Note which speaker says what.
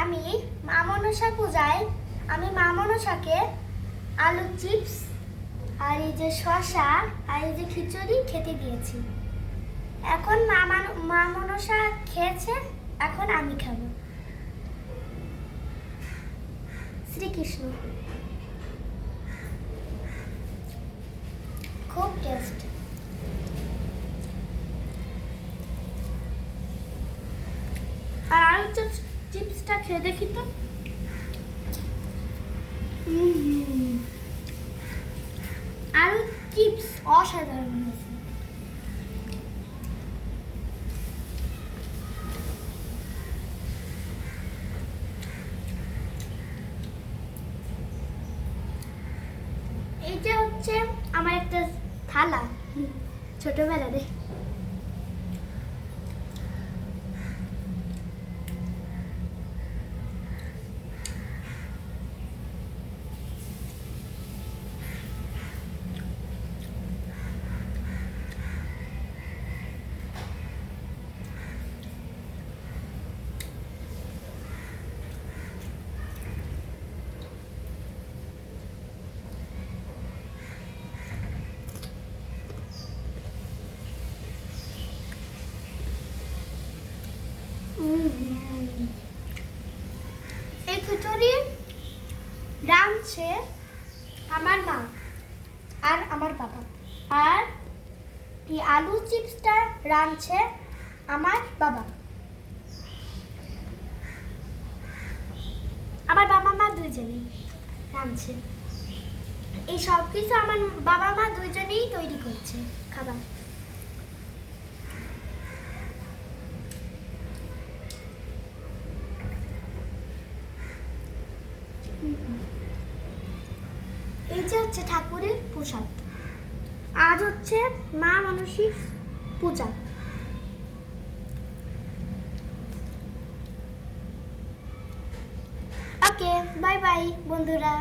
Speaker 1: আমি মা মনসা পূজায় মা মনসাকে আলু চিপস আর এই যে শসা আর এই যে খিচুড়ি খেতে দিয়েছি। এখন মা মনসা খেয়েছে, এখন আমি খাবো। শ্রীকৃষ্ণ। খুব টেস্ট। আর আলু চিপসটা খেয়ে দেখি তো। আলু চিপস অসাধারণ হয়েছে। এইটা হচ্ছে আমার একটা থালা, ছোটবেলাতে। এই খিচুড়ি রাঁধছে আমার মা আর আমার বাবা, আর এই আলু চিপসটা রাঁধছে আমার বাবা। আমার বাবা মা দুইজনেই রাঁধছে। এই সব কিছু আমার বাবা মা দুইজনেই তৈরি করছে খাবার। এই যে হচ্ছে ঠাকুরের প্রসাদ। আজ হচ্ছে মা মনসীর পূজা। ওকে, বাই বাই বন্ধুরা।